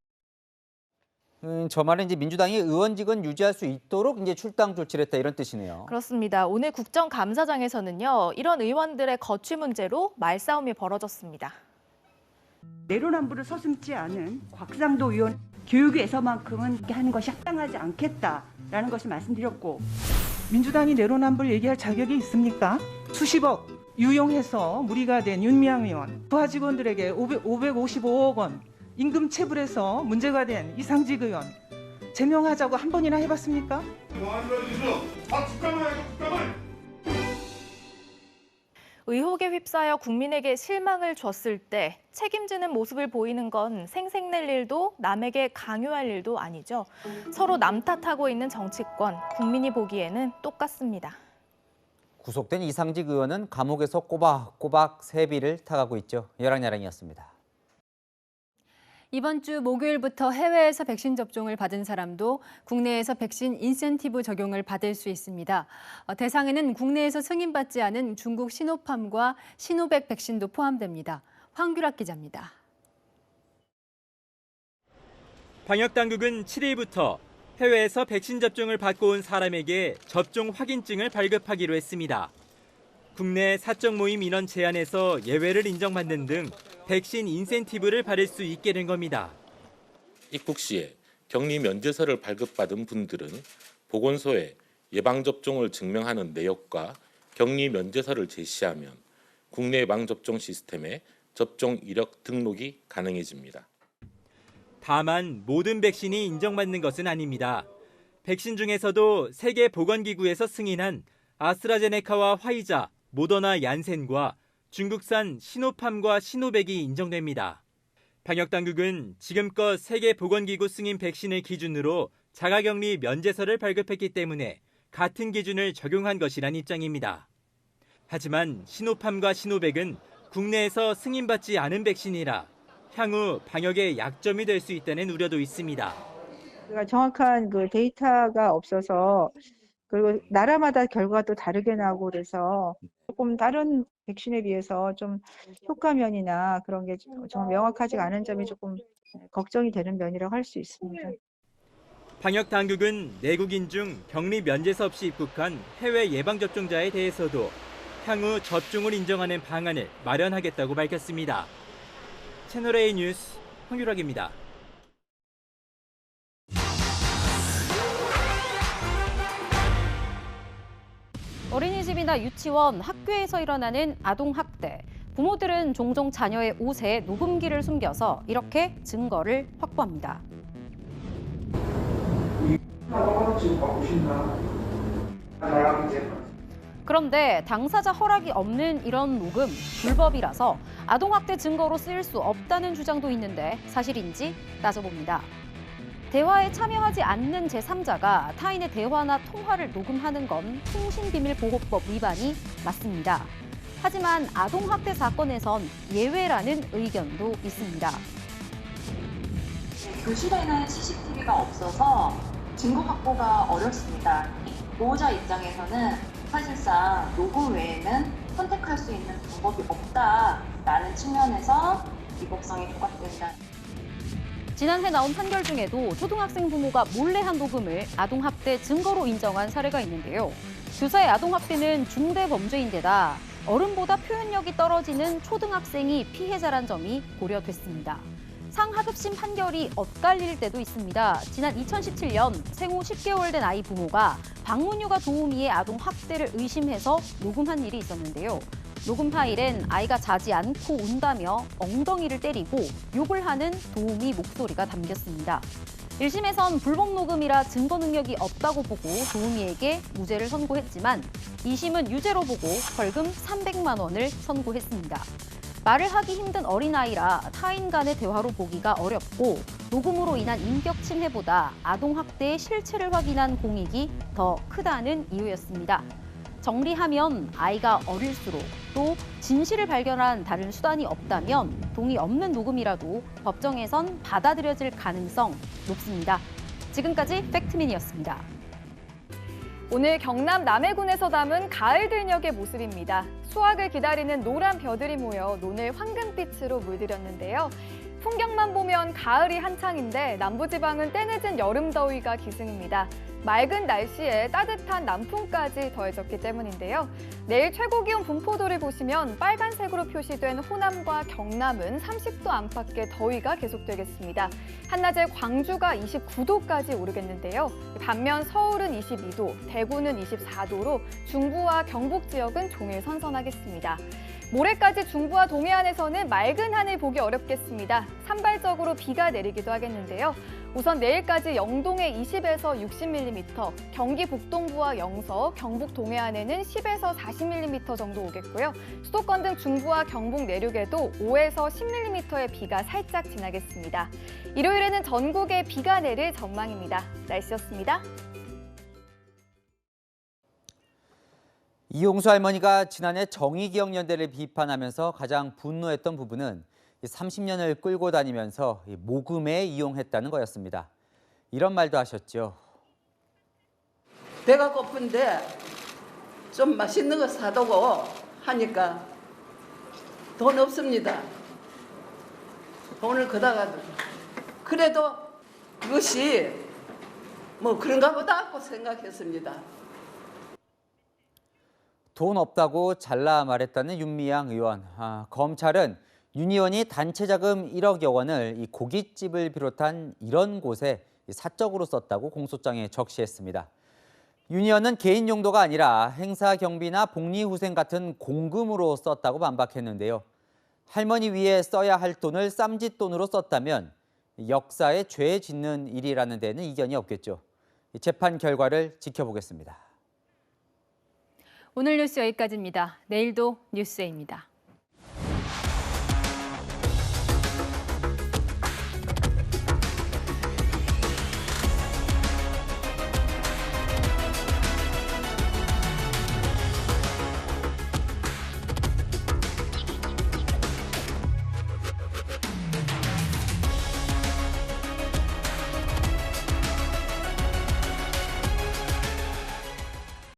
저 말은 이제 민주당이 의원직은 유지할 수 있도록 이제 출당 조치를 했다 이런 뜻이네요. 그렇습니다. 오늘 국정감사장에서는요, 이런 의원들의 거취 문제로 말싸움이 벌어졌습니다. 내로남불을 서슴지 않은 곽상도 의원 교육에서만큼은 이렇게 하는 것이 합당하지 않겠다라는 것을 말씀드렸고, 민주당이 내로남불 얘기할 자격이 있습니까? 수십억 유용해서 무리가 된 윤미향 의원, 부하 직원들에게 555억 원 임금 체불해서 문제가 된 이상직 의원 제명하자고 한 번이나 해봤습니까? 의혹에 휩싸여 국민에게 실망을 줬을 때 책임지는 모습을 보이는 건 생색낼 일도 남에게 강요할 일도 아니죠. 서로 남 탓하고 있는 정치권, 국민이 보기에는 똑같습니다. 구속된 이상직 의원은 감옥에서 꼬박꼬박 세비를 타가고 있죠. 열랑야랑이었습니다. 이번 주 목요일부터 해외에서 백신 접종을 받은 사람도 국내에서 백신 인센티브 적용을 받을 수 있습니다. 대상에는 국내에서 승인받지 않은 중국 시노팜과 시노백 백신도 포함됩니다. 황규락 기자입니다. 방역당국은 7일부터 해외에서 백신 접종을 받고 온 사람에게 접종 확인증을 발급하기로 했습니다. 국내 사적 모임 인원 제한에서 예외를 인정받는 등 백신 인센티브를 받을 수 있게 된 겁니다. 입국 시에 격리 면제서를 발급받은 분들은 보건소에 예방접종을 증명하는 내역과 격리 면제서를 제시하면 국내 예방접종 시스템에 접종 이력 등록이 가능해집니다. 다만 모든 백신이 인정받는 것은 아닙니다. 백신 중에서도 세계보건기구에서 승인한 아스트라제네카와 화이자, 모더나 얀센과 중국산 시노팜과 시노백이 인정됩니다. 방역당국은 지금껏 세계보건기구 승인 백신을 기준으로 자가격리 면제서를 발급했기 때문에 같은 기준을 적용한 것이란 입장입니다. 하지만 시노팜과 시노백은 국내에서 승인받지 않은 백신이라 향후 방역에 약점이 될 수 있다는 우려도 있습니다. 정확한 그 데이터가 없어서 그리고 나라마다 결과도 다르게 나오고 그래서 조금 다른 백신에 비해서 좀 효과면이나 그런 게 좀 명확하지가 않은 점이 조금 걱정이 되는 면이라고 할 수 있습니다. 방역 당국은 내국인 중 격리 면제서 없이 입국한 해외 예방접종자에 대해서도 향후 접종을 인정하는 방안을 마련하겠다고 밝혔습니다. 채널A 뉴스 황유락입니다. 어린이집이나 유치원, 학교에서 일어나는 아동학대. 부모들은 종종 자녀의 옷에 녹음기를 숨겨서 이렇게 증거를 확보합니다. 그런데 당사자 허락이 없는 이런 녹음, 불법이라서 아동학대 증거로 쓰일 수 없다는 주장도 있는데 사실인지 따져봅니다. 대화에 참여하지 않는 제3자가 타인의 대화나 통화를 녹음하는 건 통신비밀보호법 위반이 맞습니다. 하지만 아동학대 사건에선 예외라는 의견도 있습니다. 교실에는 CCTV가 없어서 증거 확보가 어렵습니다. 보호자 입장에서는 사실상 녹음 외에는 선택할 수 있는 방법이 없다라는 측면에서 위법성이 부각된다. 지난해 나온 판결 중에도 초등학생 부모가 몰래 한 녹음을 아동학대 증거로 인정한 사례가 있는데요. 교사의 아동학대는 중대범죄인데다 어른보다 표현력이 떨어지는 초등학생이 피해자란 점이 고려됐습니다. 상하급심 판결이 엇갈릴 때도 있습니다. 지난 2017년 생후 10개월 된 아이 부모가 방문휴가 도우미의 아동학대를 의심해서 녹음한 일이 있었는데요. 녹음 파일엔 아이가 자지 않고 운다며 엉덩이를 때리고 욕을 하는 도우미 목소리가 담겼습니다. 1심에선 불법 녹음이라 증거 능력이 없다고 보고 도우미에게 무죄를 선고했지만 2심은 유죄로 보고 벌금 300만 원을 선고했습니다. 말을 하기 힘든 어린아이라 타인 간의 대화로 보기가 어렵고 녹음으로 인한 인격 침해보다 아동학대의 실체를 확인한 공익이 더 크다는 이유였습니다. 정리하면 아이가 어릴수록 또 진실을 발견한 다른 수단이 없다면 동의 없는 녹음이라도 법정에선 받아들여질 가능성 높습니다. 지금까지 팩트민이었습니다. 오늘 경남 남해군에서 담은 가을 들녘의 모습입니다. 수확을 기다리는 노란 벼들이 모여 논을 황금빛으로 물들였는데요. 풍경만 보면 가을이 한창인데 남부지방은 때늦은 여름 더위가 기승입니다. 맑은 날씨에 따뜻한 남풍까지 더해졌기 때문인데요. 내일 최고기온 분포도를 보시면 빨간색으로 표시된 호남과 경남은 30도 안팎의 더위가 계속되겠습니다. 한낮에 광주가 29도까지 오르겠는데요. 반면 서울은 22도, 대구는 24도로 중부와 경북 지역은 종일 선선하겠습니다. 모레까지 중부와 동해안에서는 맑은 하늘 보기 어렵겠습니다. 산발적으로 비가 내리기도 하겠는데요. 우선 내일까지 영동에 20에서 60mm, 경기 북동부와 영서, 경북 동해안에는 10에서 40mm 정도 오겠고요. 수도권 등 중부와 경북 내륙에도 5에서 10mm의 비가 살짝 지나겠습니다. 일요일에는 전국에 비가 내릴 전망입니다. 날씨였습니다. 이용수 할머니가 지난해 정의기억연대를 비판하면서 가장 분노했던 부분은 30년을 끌고 다니면서 모금에 이용했다는 거였습니다. 이런 말도 하셨죠. 배가 고픈데 좀 맛있는 거 사두고 하니까 돈 없습니다. 돈을 걷어가지고. 그래도 그것이 뭐 그런가 보다 하고 생각했습니다. 돈 없다고 잘라 말했다는 윤미향 의원. 검찰은 윤 의원이 단체 자금 1억여 원을 이 고깃집을 비롯한 이런 곳에 사적으로 썼다고 공소장에 적시했습니다. 윤 의원은 개인 용도가 아니라 행사 경비나 복리후생 같은 공금으로 썼다고 반박했는데요. 할머니 위에 써야 할 돈을 쌈짓돈으로 썼다면 역사에 죄 짓는 일이라는 데는 이견이 없겠죠. 재판 결과를 지켜보겠습니다. 오늘 뉴스 여기까지입니다. 내일도 뉴스에입니다.